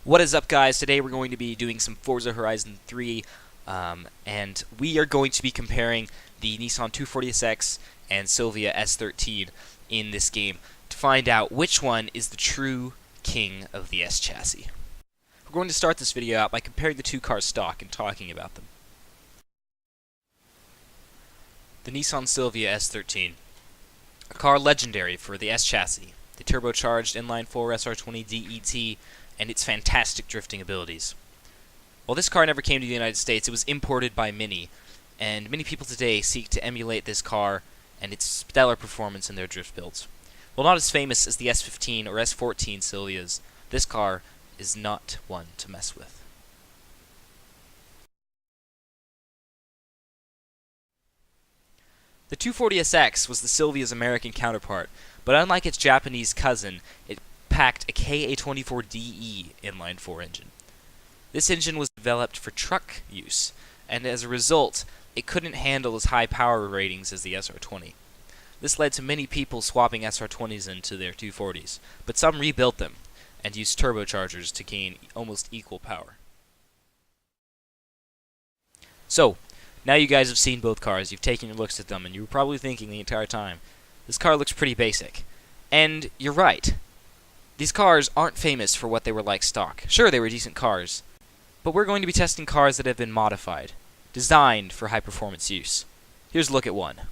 What is up, guys? Today we're going to be doing some Forza Horizon 3, and we are going to be comparing the Nissan 240SX and Silvia S13 in this game to find out which one is the true king of the S chassis. We're going to start this video out by comparing the two cars stock and talking about them. The Nissan Silvia S13, a car legendary for the S chassis, the turbocharged inline-4 SR20 DET, and its fantastic drifting abilities. While this car never came to the United States, it was imported by Mini, and many people today seek to emulate this car and its stellar performance in their drift builds. While not as famous as the S15 or S14 Silvias, this car is not one to mess with. The 240SX was the Silvia's American counterpart, but unlike its Japanese cousin, it packed a KA24DE inline-4 engine. This engine was developed for truck use, and as a result, it couldn't handle as high power ratings as the SR20. This led to many people swapping SR20s into their 240s, but some rebuilt them and used turbochargers to gain almost equal power. So, now you guys have seen both cars, you've taken your looks at them, and you were probably thinking the entire time, this car looks pretty basic. And you're right. These cars aren't famous for what they were like stock. Sure, they were decent cars, but we're going to be testing cars that have been modified, designed for high-performance use. Here's a look at one.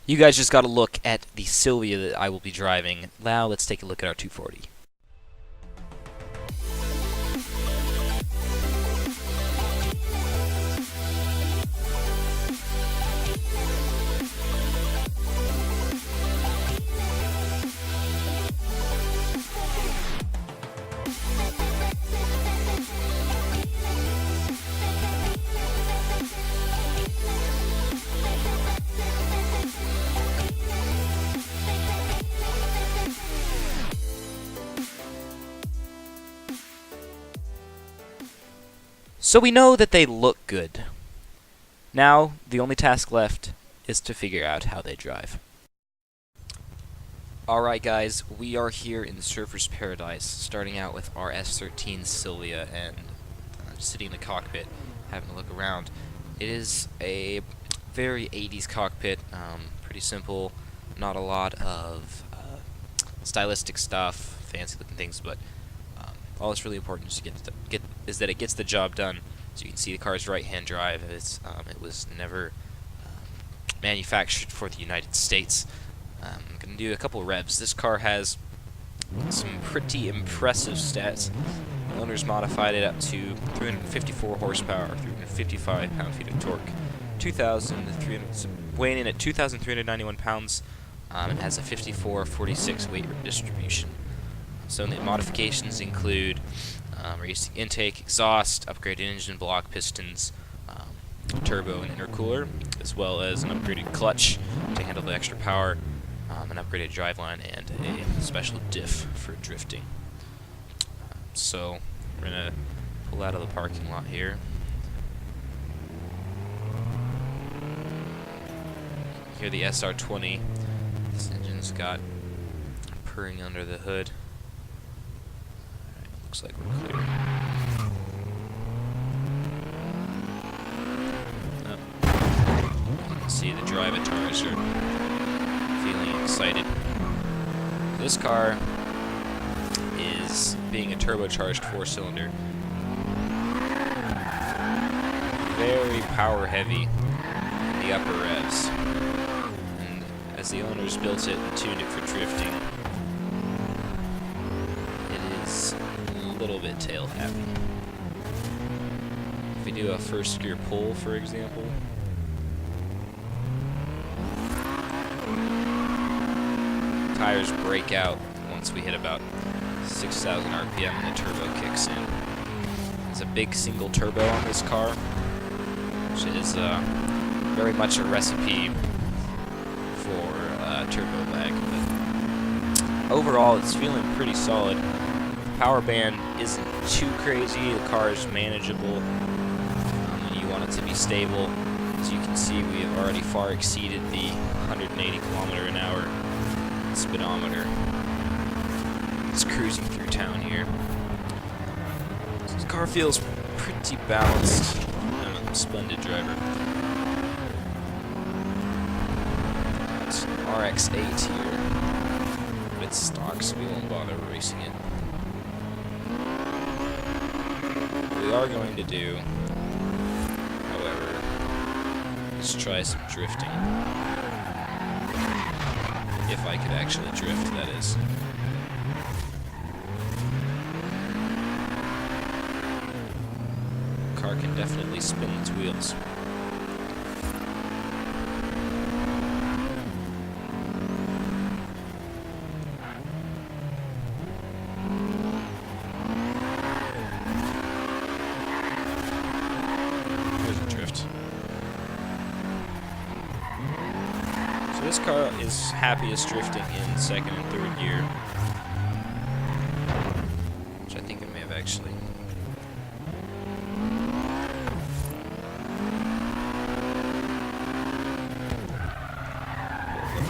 You guys just got a look at the Silvia that I will be driving. Now let's take a look at our 240. So we know that they look good. Now, the only task left is to figure out how they drive. Alright guys, we are here in Surfer's Paradise, starting out with our S13 Silvia and sitting in the cockpit, having a look around. It is a very 80s cockpit, pretty simple, not a lot of stylistic stuff, fancy looking things, but all that's really important is that it gets the job done. So you can see the car's right-hand drive. It was never manufactured for the United States. I'm going to do a couple revs. This car has some pretty impressive stats. The owners modified it up to 354 horsepower, 355 pound-feet of torque, weighing in at 2,391 pounds, and has a 54-46 weight distribution. So the modifications include racing intake, exhaust, upgraded engine block, pistons, turbo and intercooler, as well as an upgraded clutch to handle the extra power, an upgraded driveline, and a special diff for drifting. So we're going to pull out of the parking lot here. Here the SR20. This engine's got purring under the hood. Looks like we're clear. You can see the drivatars are feeling excited. This car is being a turbocharged 4-cylinder. Very power heavy in the upper revs. And as the owners built it and tuned it for drifting, it is little bit tail happy. If we do a first gear pull, for example. Tires break out once we hit about 6,000 RPM and the turbo kicks in. There's a big single turbo on this car, which is very much a recipe for turbo lag. But overall, it's feeling pretty solid. The power band isn't too crazy. The car is manageable. And you want it to be stable. As you can see, we have already far exceeded the 180 km/h speedometer. It's cruising through town here. This car feels pretty balanced. I'm a splendid driver. It's an RX-8 here. But it's stock, so we won't bother racing it. What we are going to do, however, is try some drifting. If I could actually drift, that is. The car can definitely spin its wheels. There's a drift. So this car is happiest drifting in second and third gear, which I think it may have actually.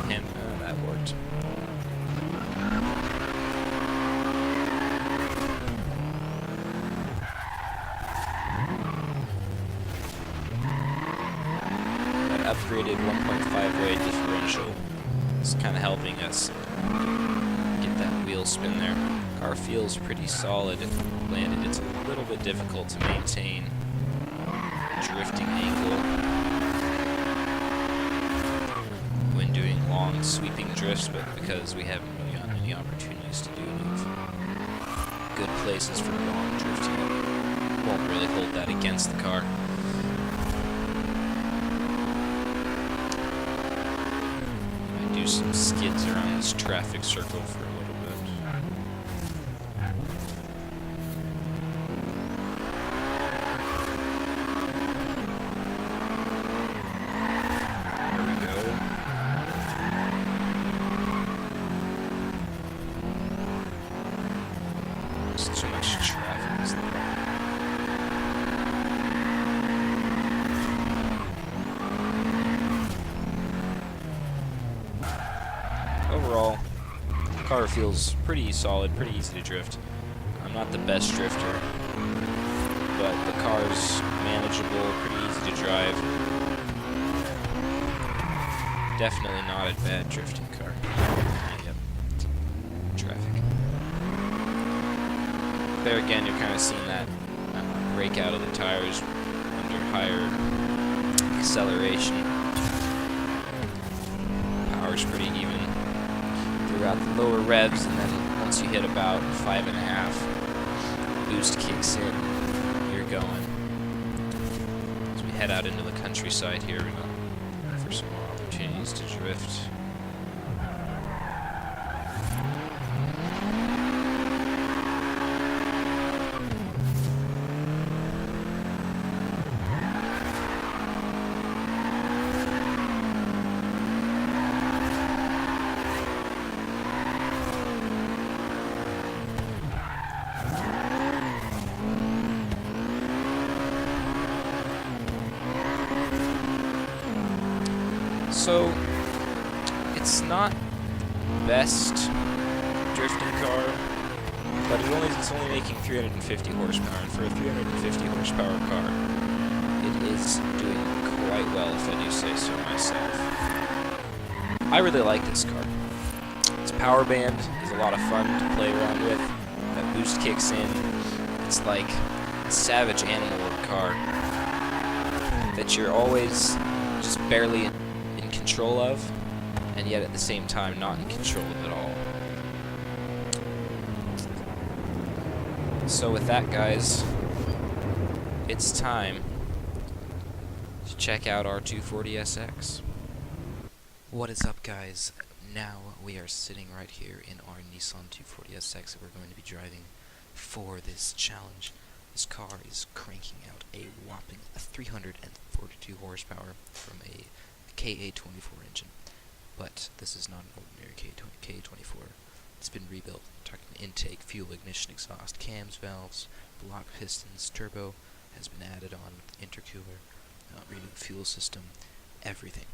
And that worked. That upgraded 1.5-way differential is kind of helping us get that wheel spin there. Car feels pretty solid and landed. It's a little bit difficult to maintain drifting angle when doing long sweeping drifts, but because we haven't really gotten any opportunities to do any good places for long drifting, it won't really hold that against the car. Do some skids around this traffic circle for a little bit. There we go. There's too much traffic, isn't there? Overall, the car feels pretty solid, pretty easy to drift. I'm not the best drifter, but the car's manageable, pretty easy to drive. Definitely not a bad drifting car. Yep. Traffic. There again, you're kind of seeing that break out of the tires under higher acceleration. Power's pretty even throughout the lower revs, and then once you hit about 5.5, boost kicks in, you're going. As we head out into the countryside here, we're going to look for some more opportunities to drift. So, it's not the best drifting car, but it's only making 350 horsepower, and for a 350 horsepower car, it is doing quite well, if I do say so myself. I really like this car. Its power band is a lot of fun to play around with. That boost kicks in. It's like a savage animal car that you're always just barely in control of, and yet at the same time not in control of at all. So with that, guys, it's time to check out our 240SX. What is up, guys? Now we are sitting right here in our Nissan 240SX that we're going to be driving for this challenge. This car is cranking out a whopping 342 horsepower from a KA24 engine. But this is not an ordinary KA24. It's been rebuilt. We're talking intake, fuel, ignition, exhaust, cams, valves, block pistons, turbo has been added on, intercooler, renewed fuel system, everything.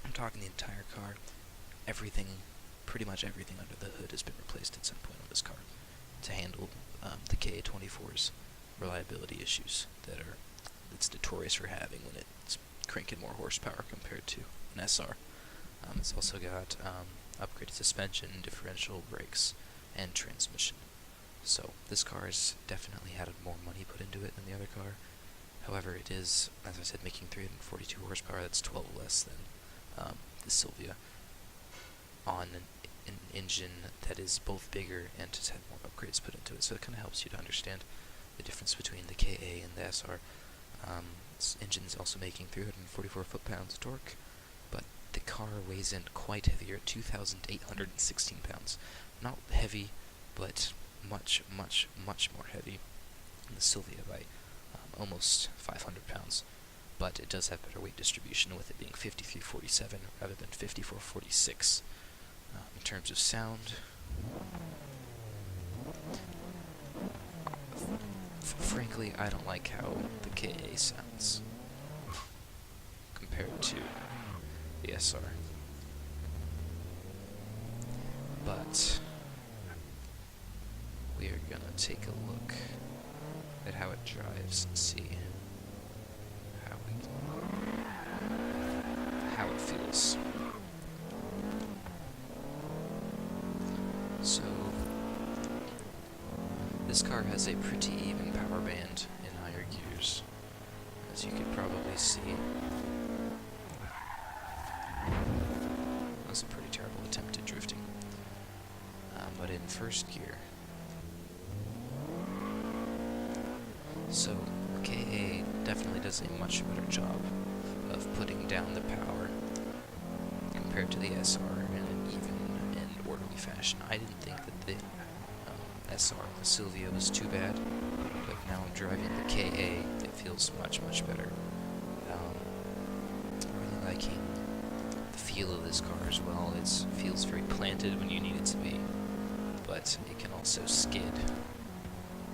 I'm talking the entire car. Everything, pretty much everything under the hood has been replaced at some point on this car to handle the KA24's reliability issues that it's notorious for having when it's cranking more horsepower compared to an SR. It's also got upgraded suspension, differential, brakes, and transmission. So this car has definitely had more money put into it than the other car. However, it is, as I said, making 342 horsepower. That's 12 less than the Silvia on an engine that is both bigger and has had more upgrades put into it. So it kind of helps you to understand the difference between the KA and the SR. This engine is also making 344 foot-pounds of torque, but the car weighs in quite heavier at 2,816 pounds. Not heavy, but much, much, much more heavy than the Silvia by almost 500 pounds. But it does have better weight distribution, with it being 5347 rather than 5446. In terms of sound, frankly, I don't like how the KA sounds compared to the SR. But we are gonna take a look at how it drives and see how it feels. So this car has a pretty even power band in higher gears, as you could probably see. That was a pretty terrible attempt at drifting. But in first gear. So KA definitely does a much better job of putting down the power compared to the SR in an even and orderly fashion. I didn't think that the SR, the Silvia, was too bad, but now I'm driving the KA, it feels much, much better. I'm really liking the feel of this car as well. It feels very planted when you need it to be, but it can also skid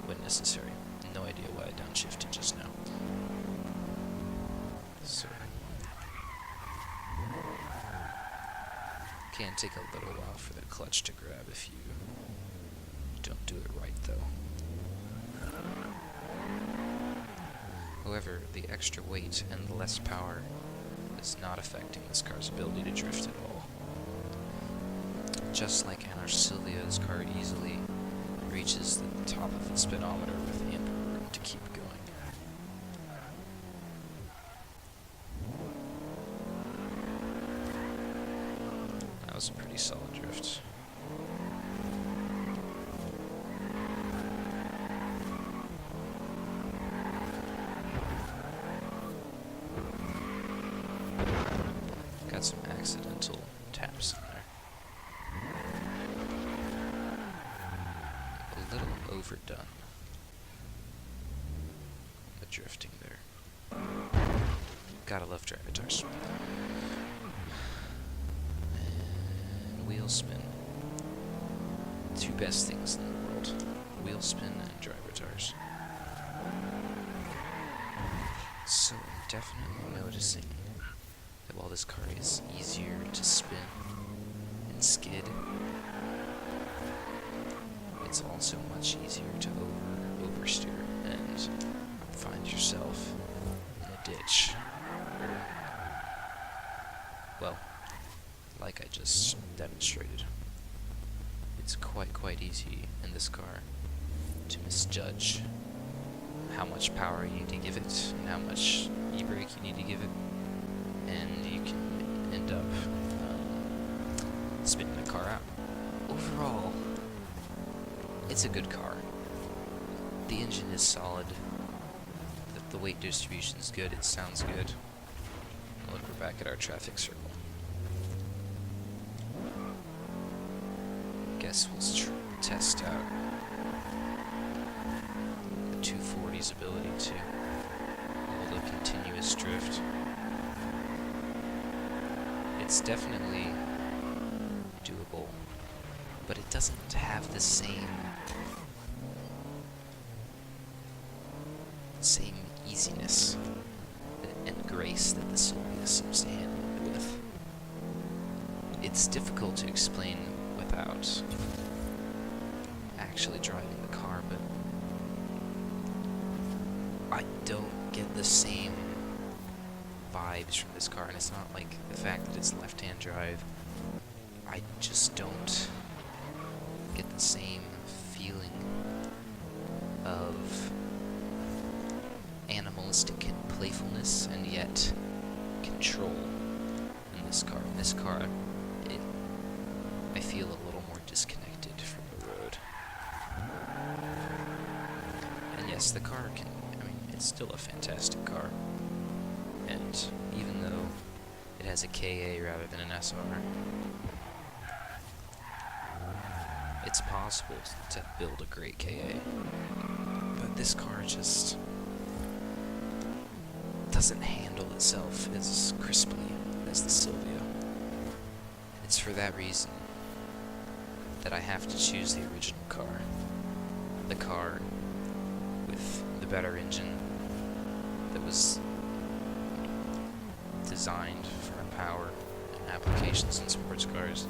when necessary. No idea why I downshifted just now. So can take a little while for the clutch to grab if you don't do it right, though. However, the extra weight and the less power is not affecting this car's ability to drift at all. Just like in our Silvia, this car easily reaches the top of its speedometer with ample room to keep going. That was a pretty solid drift. Got some accidental taps in there. A little overdone. The drifting there. Gotta love driver tires. And wheel spin. Two best things in the world. Wheel spin and driver tires. So I'm definitely noticing that while this car is easier to spin and skid, it's also much easier to oversteer and find yourself in a ditch. Well, like I just demonstrated, it's quite easy in this car to misjudge how much power you need to give it and how much e-brake you need to give it, and you can end up spinning the car out. Overall, it's a good car. The engine is solid, the weight distribution is good, it sounds good. look, we're back at our traffic circle. Guess we'll test out the 240's ability to hold a continuous drift. It's definitely doable, but it doesn't have the same easiness and grace that the Silvia seems to handle it with. It's difficult to explain without actually driving the car, but I don't get the same vibes from this car, and it's not like the fact that it's left-hand drive. I just don't get the same feeling of animalistic playfulness and yet control in this car. In this car, I feel a little more disconnected from the road. And yes, the car it's still a fantastic car. And even though it has a KA rather than an SR, it's possible to build a great KA. But this car just doesn't handle itself as crisply as the Silvia. It's for that reason that I have to choose the original car. The car with the better engine that was designed for power and applications in sports cars.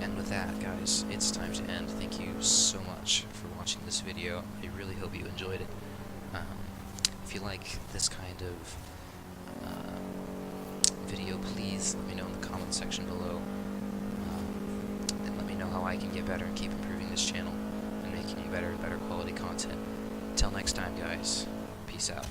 And with that, guys, it's time to end. Thank you so much for watching this video. I really hope you enjoyed it. If you like this kind of video, please let me know in the comment section below. And let me know how I can get better and keep improving this channel and making better quality content. Until next time, guys, peace out.